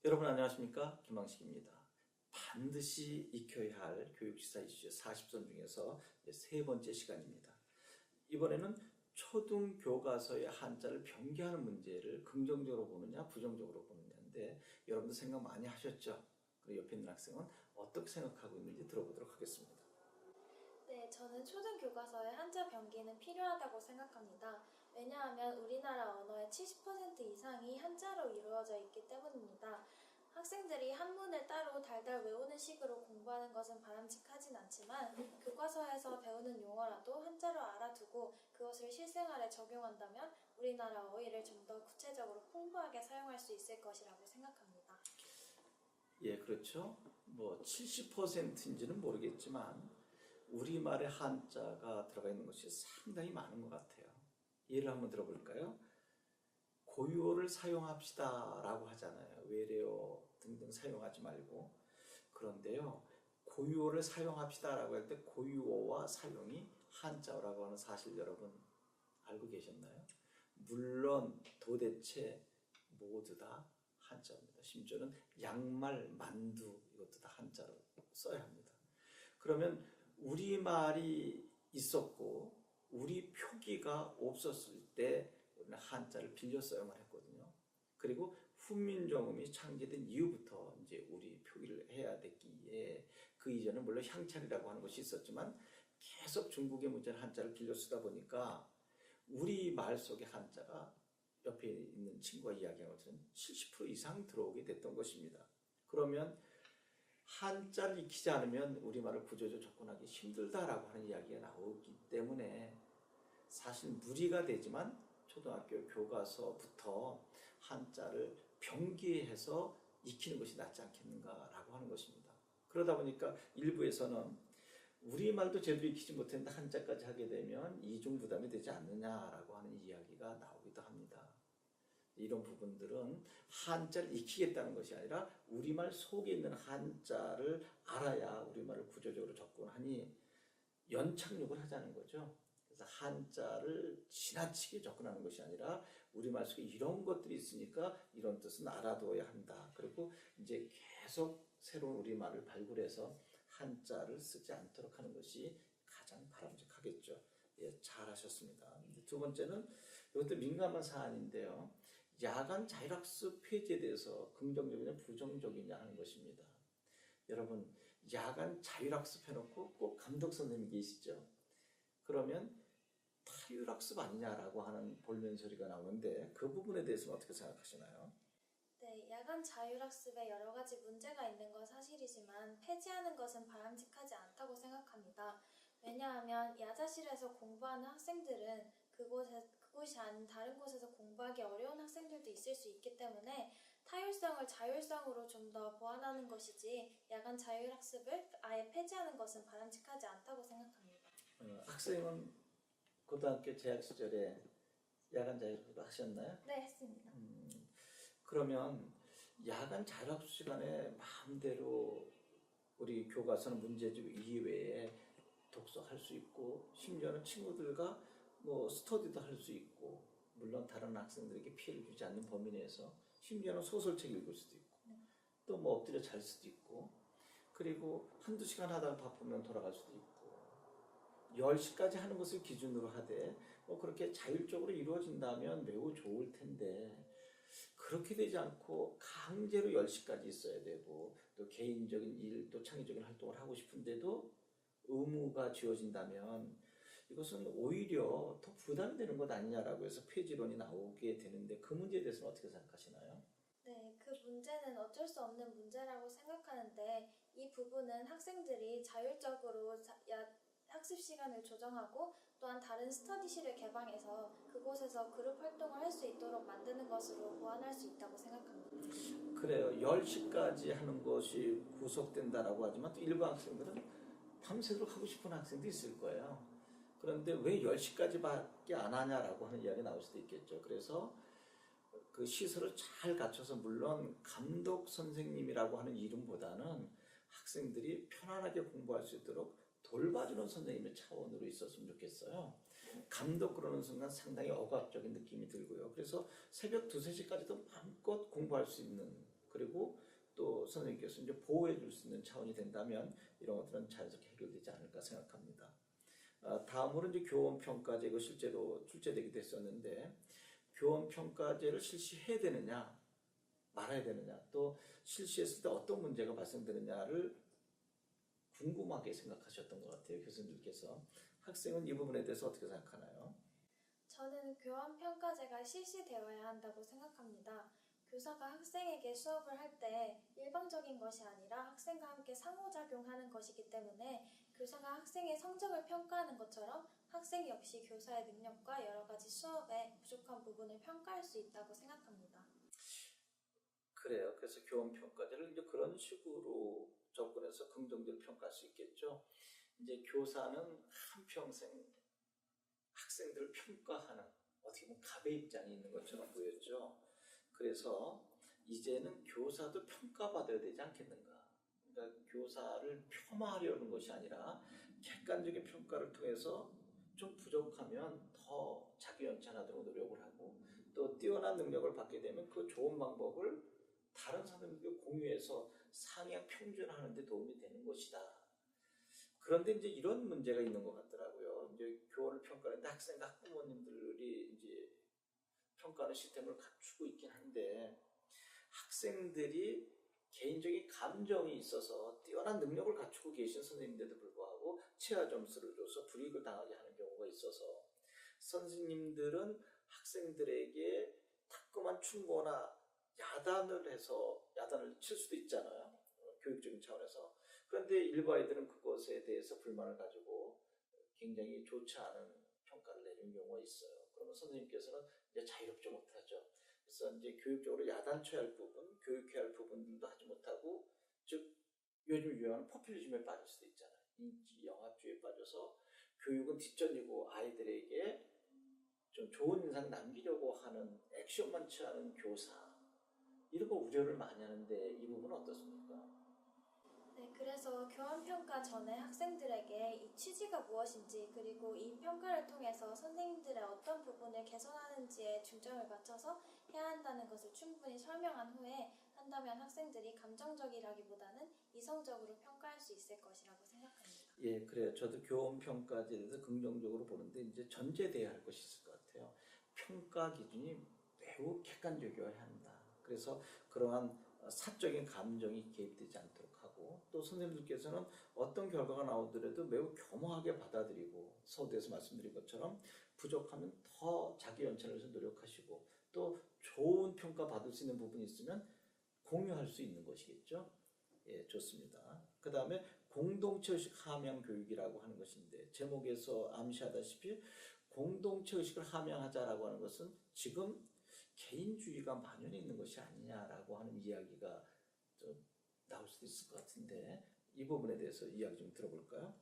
여러분 안녕하십니까? 김항식입니다. 반드시 익혀야 할 교육시사 이슈 40선 중에서 세 번째 시간입니다. 이번에는 초등 교과서의 한자를 변개하는 문제를 긍정적으로 보느냐 부정적으로 보느냐인데 여러분도 생각 많이 하셨죠? 그리고 옆에 있는 학생은 어떻게 생각하고 있는지 들어보도록 하겠습니다. 네, 저는 초등 교과서에 한자 변기는 필요하다고 생각합니다. 왜냐하면 우리나라 언어의 70% 이상이 한자로 이루어져 있기 때문입니다. 학생들이 한문을 따로 달달 외우는 식으로 공부하는 것은 바람직하진 않지만 교과서에서 배우는 용어라도 한자로 알아두고 그것을 실생활에 적용한다면 우리나라 어휘를 좀 더 구체적으로 풍부하게 사용할 수 있을 것이라고 생각합니다. 예, 그렇죠. 70%인지는 모르겠지만 우리말에 한자가 들어가 있는 것이 상당히 많은 것 같아요. 예를 한번 들어볼까요? 고유어를 사용합시다 라고 하잖아요. 외래어 등등 사용하지 말고. 그런데요, 고유어를 사용합시다 라고 할 때 고유어와 사용이 한자어라고 하는 사실 여러분 알고 계셨나요? 물론 도대체 모두 다 한자어입니다. 심지어는 양말, 만두 이것도 다 한자로 써야 합니다. 그러면 우리말이 있었고 우리 표기가 없었을 때 우리는 한자를 빌려 사용을 했거든요. 그리고 훈민정음이 창제된 이후부터 이제 우리 표기를 해야 됐기에 그 이전에 물론 향찰이라고 하는 것이 있었지만 계속 중국의 문자는 한자를 빌려 쓰다 보니까 우리 말 속에 한자가 옆에 있는 친구가 이야기한 것처럼 70% 이상 들어오게 됐던 것입니다. 그러면 한자를 익히지 않으면 우리말을 구조적으로 접근하기 힘들다라고 하는 이야기가 나오기 때문에 사실 무리가 되지만 초등학교 교과서부터 한자를 병기해서 익히는 것이 낫지 않겠는가라고 하는 것입니다. 그러다 보니까 일부에서는 우리말도 제대로 익히지 못했는데 한자까지 하게 되면 이중 부담이 되지 않느냐라고 하는 이야기가 나오기도 합니다. 이런 부분들은 한자를 익히겠다는 것이 아니라 우리말 속에 있는 한자를 알아야 우리말을 구조적으로 접근하니 연착륙을 하자는 거죠. 그래서 한자를 지나치게 접근하는 것이 아니라 우리말 속에 이런 것들이 있으니까 이런 뜻은 알아둬야 한다. 그리고 이제 계속 새로운 우리말을 발굴해서 한자를 쓰지 않도록 하는 것이 가장 바람직하겠죠. 예, 잘하셨습니다. 두 번째는 이것도 민감한 사안인데요. 야간 자율학습 폐지에 대해서 긍정적이냐 부정적이냐 하는 것입니다. 여러분, 야간 자율학습 해놓고 꼭 감독 선생님이 계시죠. 그러면 타율학습 아니냐라고 하는 볼멘 소리가 나오는데 그 부분에 대해서는 어떻게 생각하시나요? 네, 야간 자율학습에 여러 가지 문제가 있는 건 사실이지만 폐지하는 것은 바람직하지 않다고 생각합니다. 왜냐하면 야자실에서 공부하는 학생들은 그곳이 아닌 다른 곳에서 공부하기 어려운 학생들도 있을 수 있기 때문에 타율성을 자율성으로 좀 더 보완하는 것이지 야간 자율학습을 아예 폐지하는 것은 바람직하지 않다고 생각합니다. 학생은 고등학교 재학 시절에 야간 자율학습 하셨나요? 네, 했습니다. 그러면 야간 자율학습 시간에 마음대로 우리 교과서는 문제집 이외에 독서할 수 있고 심지어는 친구들과 스터디도 할 수 있고 물론 다른 학생들에게 피해를 주지 않는 범위 내에서 심지어는 소설책 읽을 수도 있고 또 엎드려 잘 수도 있고 그리고 한두 시간 하다가 바쁘면 돌아갈 수도 있고 10시까지 하는 것을 기준으로 하되 그렇게 자율적으로 이루어진다면 매우 좋을 텐데 그렇게 되지 않고 강제로 10시까지 있어야 되고 또 개인적인 일, 또 창의적인 활동을 하고 싶은데도 의무가 지어진다면 이것은 오히려 더 부담되는 것 아니냐라고 해서 폐지론이 나오게 되는데 그 문제에 대해서는 어떻게 생각하시나요? 네, 그 문제는 어쩔 수 없는 문제라고 생각하는데 이 부분은 학생들이 자율적으로 학습 시간을 조정하고 또한 다른 스터디실을 개방해서 그곳에서 그룹 활동을 할 수 있도록 만드는 것으로 보완할 수 있다고 생각합니다. 그래요. 10시까지 하는 것이 구속된다라고 하지만 또 일부 학생들은 밤새도록 하고 싶은 학생도 있을 거예요. 그런데 왜 10시까지밖에 안 하냐라고 하는 이야기가 나올 수도 있겠죠. 그래서 그 시설을 잘 갖춰서 물론 감독 선생님이라고 하는 이름보다는 학생들이 편안하게 공부할 수 있도록 돌봐주는 선생님의 차원으로 있었으면 좋겠어요. 감독 그러는 순간 상당히 억압적인 느낌이 들고요. 그래서 새벽 2, 3시까지도 마음껏 공부할 수 있는 그리고 또 선생님께서 이제 보호해 줄 수 있는 차원이 된다면 이런 것들은 자연스럽게 해결되지 않을까 생각합니다. 다음으로 이제 교원평가제, 이거 실제로 출제되기도 했었는데, 교원평가제를 실시해야 되느냐 말아야 되느냐, 또 실시했을 때 어떤 문제가 발생되느냐를 궁금하게 생각하셨던 것 같아요. 교수님들께서. 학생은 이 부분에 대해서 어떻게 생각하나요? 저는 교원평가제가 실시되어야 한다고 생각합니다. 교사가 학생에게 수업을 할 때 일방적인 것이 아니라 학생과 함께 상호작용하는 것이기 때문에 교사가 학생의 성적을 평가하는 것처럼 학생 역시 교사의 능력과 여러 가지 수업에 부족한 부분을 평가할 수 있다고 생각합니다. 그래요. 그래서 교원평가제를 이제 그런 식으로 접근해서 긍정적으로 평가할 수 있겠죠. 이제 교사는 한평생 학생들을 평가하는 어떻게 보면 갑의 입장이 있는 것처럼 보였죠. 그래서 이제는 교사도 평가받아야 되지 않겠는가. 그러니까 교사를 폄하하려는 것이 아니라 객관적인 평가를 통해서 좀 부족하면 더 자기 연찬하도록 노력을 하고, 또 뛰어난 능력을 받게 되면 그 좋은 방법을 다른 사람들과 공유해서 상향 평준화하는 데 도움이 되는 것이다. 그런데 이제 이런 문제가 있는 것 같더라고요. 이제 교원을 평가하는데 학생과 학부모님들이 이제 평가하는 시스템을 갖추고 있긴 한데, 학생들이 개인적인 감정이 있어서 뛰어난 능력을 갖추고 계신 선생님들도 불구하고 최하 점수를 줘서 불이익을 당하게 하는 경우가 있어서, 선생님들은 학생들에게 따끔한 충고나 야단을 칠 수도 있잖아요. 교육적인 차원에서. 그런데 일부 아이들은 그것에 대해서 불만을 가지고 굉장히 좋지 않은 평가를 내는 경우가 있어요. 그러면 선생님께서는 이제 자유롭지 못하죠. 그래서 이제 교육적으로 야단쳐야 할 부분, 교육해야 할 부분들도 하지 못하고, 즉 요즘 유행하는 포퓰리즘에 빠질 수도 있잖아요. 인기 영합주의에 빠져서 교육은 뒷전이고 아이들에게 좀 좋은 인상 남기려고 하는 액션만 취하는 교사, 이런 거 우려를 많이 하는데 이 부분은 어떻습니까? 네, 그래서 교원평가 전에 학생들에게 이 취지가 무엇인지, 그리고 이 평가를 통해서 선생님들의 어떤 부분을 개선하는지에 중점을 맞춰서 해야 한다는 것을 충분히 설명한 후에 한다면 학생들이 감정적이라기보다는 이성적으로 평가할 수 있을 것이라고 생각합니다. 예, 그래요. 저도 교원평가제에 대해서 긍정적으로 보는데 이제 전제돼야 할 것이 있을 것 같아요. 평가 기준이 매우 객관적이어야 한다. 그래서 그러한 사적인 감정이 개입되지 않도록 하고, 또 선생님들께서는 어떤 결과가 나오더라도 매우 겸허하게 받아들이고, 서두에서 말씀드린 것처럼 부족하면 더 자기 연차를 해서 노력하시고, 또 좋은 평가 받을 수 있는 부분이 있으면 공유할 수 있는 것이겠죠. 예, 좋습니다. 그 다음에 공동체의식 함양 교육이라고 하는 것인데, 제목에서 암시하다시피 공동체 의식을 함양하자라고 하는 것은 지금 개인주의가 만연해 있는 것이 아니냐라고 하는 이야기가 좀 나올 수도 있을 것 같은데, 이 부분에 대해서 이야기 좀 들어볼까요?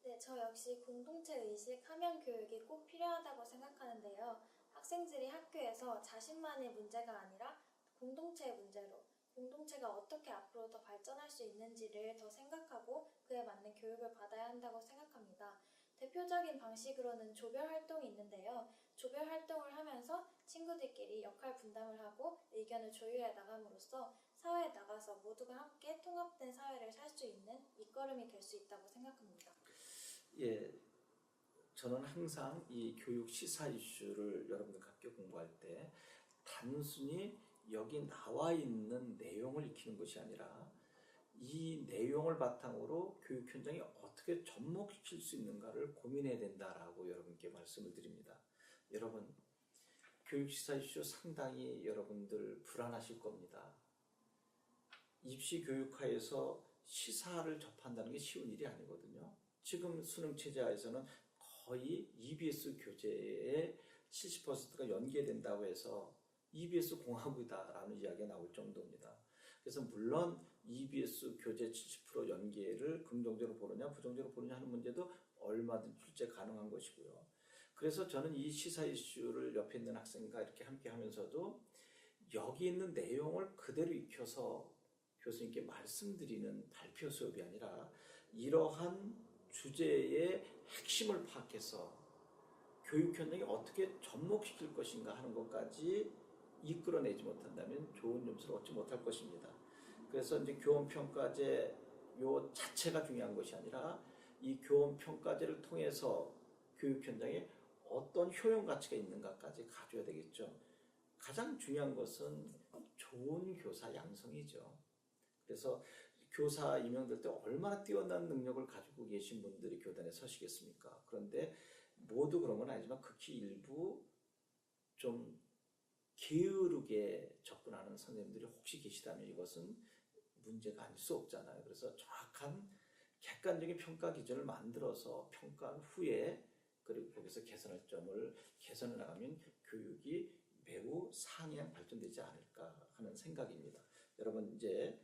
네, 저 역시 공동체 의식 함양 교육이 꼭 필요하다고 생각하는데요. 학생들이 학교에서 자신만의 문제가 아니라 공동체의 문제로, 공동체가 어떻게 앞으로 더 발전할 수 있는지를 더 생각하고 그에 맞는 교육을 받아야 한다고 생각합니다. 대표적인 방식으로는 조별 활동이 있는데요. 조별 활동을 하면서 친구들끼리 역할 분담을 하고 의견을 조율해 나감으로써 사회에 나가서 모두가 함께 통합된 사회를 살 수 있는 밑거름이 될 수 있다고 생각합니다. 예, 저는 항상 이 교육 시사 이슈를 여러분들과 함께 공부할 때 단순히 여기 나와 있는 내용을 익히는 것이 아니라 이 내용을 바탕으로 교육 현장에 어떻게 접목시킬 수 있는가를 고민해야 된다라고 여러분께 말씀을 드립니다. 여러분, 교육 시사 이슈 상당히 여러분들 불안하실 겁니다. 입시 교육화에서 시사를 접한다는 게 쉬운 일이 아니거든요. 지금 수능 체제하에서는 거의 EBS 교재의 70%가 연계된다고 해서 EBS 공화국이다라는 이야기가 나올 정도입니다. 그래서 물론 EBS 교재 70% 연계를 긍정적으로 보느냐 부정적으로 보느냐 하는 문제도 얼마든지 출제 가능한 것이고요. 그래서 저는 이 시사 이슈를 옆에 있는 학생과 이렇게 함께 하면서도 여기 있는 내용을 그대로 익혀서 교수님께 말씀드리는 발표 수업이 아니라 이러한 주제의 핵심을 파악해서 교육 현장에 어떻게 접목시킬 것인가 하는 것까지 이끌어내지 못한다면 좋은 점수를 얻지 못할 것입니다. 그래서 이제 교원평가제 요 자체가 중요한 것이 아니라 이 교원평가제를 통해서 교육 현장에 어떤 효용 가치가 있는가까지 가져야 되겠죠. 가장 중요한 것은 좋은 교사 양성이죠. 그래서 교사 임용될 때 얼마나 뛰어난 능력을 가지고 계신 분들이 교단에 서시겠습니까? 그런데 모두 그런 건 아니지만 극히 일부 좀 게으르게 접근하는 선생님들이 혹시 계시다면 이것은 문제가 아닐 수 없잖아요. 그래서 정확한 객관적인 평가 기준을 만들어서 평가한 후에 그리고 거기서 개선할 점을 개선해 나가면 교육이 매우 상향 발전되지 않을까 하는 생각입니다. 여러분 이제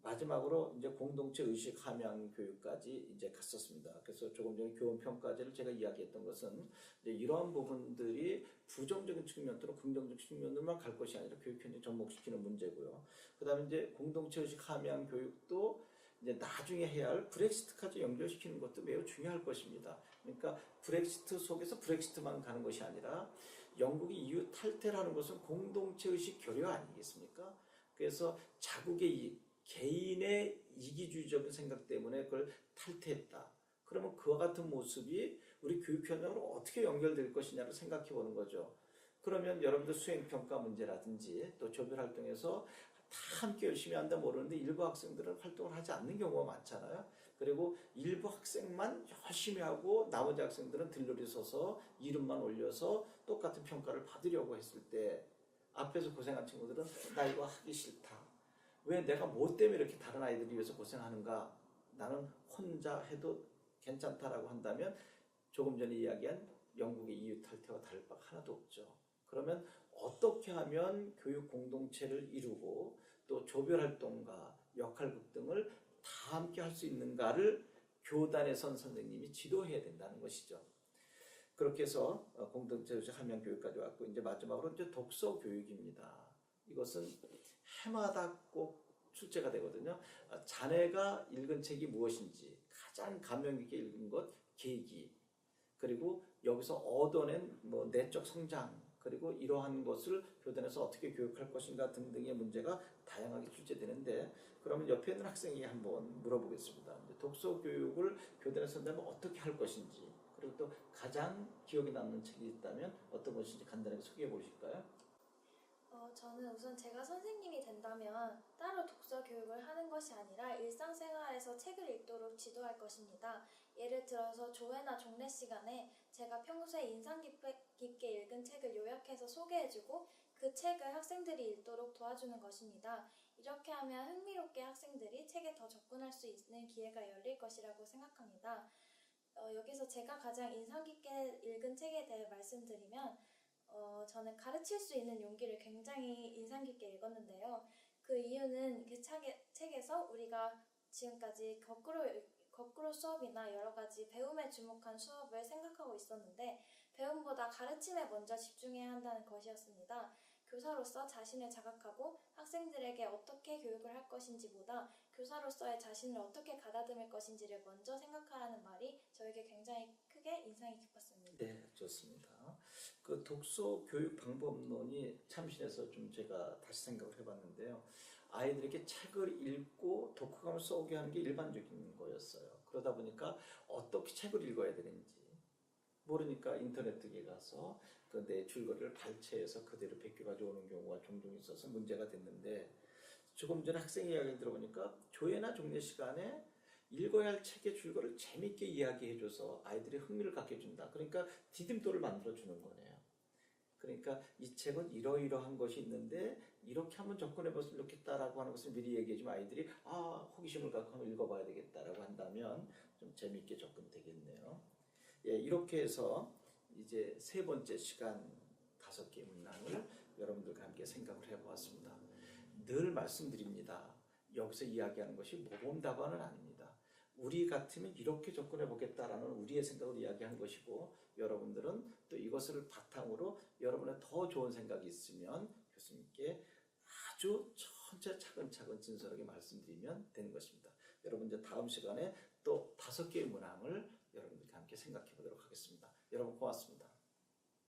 마지막으로 이제 공동체 의식 함양 교육까지 이제 갔었습니다. 그래서 조금 전에 교원 평가제를 제가 이야기했던 것은 이제 이러한 부분들이 부정적인 측면 또는 긍정적 측면으로만 갈 것이 아니라 교육 현장 접목시키는 문제고요. 그다음에 이제 공동체 의식 함양 교육도 이제 나중에 해야 할 브렉시트까지 연결시키는 것도 매우 중요할 것입니다. 그러니까 브렉시트 속에서 브렉시트만 가는 것이 아니라 영국이 EU 탈퇴라는 것은 공동체 의식 교류 아니겠습니까? 그래서 자국의 개인의 이기주의적인 생각 때문에 그걸 탈퇴했다. 그러면 그와 같은 모습이 우리 교육 현장으로 어떻게 연결될 것이냐를 생각해 보는 거죠. 그러면 여러분들 수행평가 문제라든지 또 조별활동에서 다 함께 열심히 한다 모르는데 일부 학생들은 활동을 하지 않는 경우가 많잖아요. 그리고 일부 학생만 열심히 하고 나머지 학생들은 들러리 서서 이름만 올려서 똑같은 평가를 받으려고 했을 때 앞에서 고생한 친구들은 나 이거 하기 싫다. 왜 내가 뭐 때문에 이렇게 다른 아이들을 위해서 고생하는가? 나는 혼자 해도 괜찮다라고 한다면 조금 전에 이야기한 영국의 EU 탈퇴와 다를 바가 하나도 없죠. 그러면 어떻게 하면 교육 공동체를 이루고 또 조별활동과 역할극 등을 다 함께 할 수 있는가를 교단에 선 선생님이 지도해야 된다는 것이죠. 그렇게 해서 공동체 의식 함양 교육까지 왔고 이제 마지막으로 이제 독서 교육입니다. 이것은 해마다 꼭 출제가 되거든요. 자네가 읽은 책이 무엇인지 가장 감명 깊게 읽은 것, 계기, 그리고 여기서 얻어낸 뭐 내적 성장, 그리고 이러한 것을 교단에서 어떻게 교육할 것인가 등등의 문제가 다양하게 출제되는데 그러면 옆에 있는 학생이 한번 물어보겠습니다. 독서 교육을 교단에서 한다면 어떻게 할 것인지 그리고 또 가장 기억에 남는 책이 있다면 어떤 것인지 간단하게 소개해 보실까요? 저는 우선 제가 선생님이 된다면 따로 독서 교육을 하는 것이 아니라 일상생활에서 책을 읽도록 지도할 것입니다. 예를 들어서 조회나 종례 시간에 제가 평소에 인상 깊게 읽은 책을 요약해서 소개해주고 그 책을 학생들이 읽도록 도와주는 것입니다. 이렇게 하면 흥미롭게 학생들이 책에 더 접근할 수 있는 기회가 열릴 것이라고 생각합니다. 여기서 제가 가장 인상 깊게 읽은 책에 대해 말씀드리면 저는 가르칠 수 있는 용기를 굉장히 인상 깊게 읽었는데요. 그 이유는 그 책에서 우리가 지금까지 거꾸로 수업이나 여러 가지 배움에 주목한 수업을 생각하고 있었는데 배움보다 가르침에 먼저 집중해야 한다는 것이었습니다. 교사로서 자신을 자각하고 학생들에게 어떻게 교육을 할 것인지보다 교사로서의 자신을 어떻게 가다듬을 것인지를 먼저 생각하라는 말이 저에게 굉장히 크게 인상이 깊었습니다. 네, 좋습니다. 그 독서 교육 방법론이 참신해서 좀 제가 다시 생각을 해봤는데요. 아이들에게 책을 읽고 독후감을 써오게 하는 게 일반적인 거였어요. 그러다 보니까 어떻게 책을 읽어야 되는지 모르니까 인터넷에 가서 그 내 줄거리를 발췌해서 그대로 베껴 가져오는 경우가 종종 있어서 문제가 됐는데 조금 전에 학생 이야기를 들어보니까 조회나 종례 시간에 읽어야 할 책의 줄거리를 재밌게 이야기해줘서 아이들이 흥미를 갖게 해준다. 그러니까 디딤돌을 만들어주는 거네요. 그러니까 이 책은 이러이러한 것이 있는데 이렇게 한번 접근해봤으면 좋겠다라고 하는 것을 미리 얘기해주면 아이들이 호기심을 갖고 한번 읽어봐야 되겠다라고 한다면 좀 재밌게 접근되겠네요. 예, 이렇게 해서 이제 세 번째 시간 5개의 문항을 여러분들과 함께 생각을 해보았습니다. 늘 말씀드립니다. 여기서 이야기하는 것이 모범답안은 아닙니다. 우리 같으면 이렇게 접근해 보겠다라는 우리의 생각을 이야기한 것이고 여러분들은 또 이것을 바탕으로 여러분의 더 좋은 생각이 있으면 교수님께 아주 천천히 차근차근 진솔하게 말씀드리면 되는 것입니다. 여러분 이제 다음 시간에 또 5개의 문항을 여러분들과 함께 생각해 보도록 하겠습니다. 여러분 고맙습니다.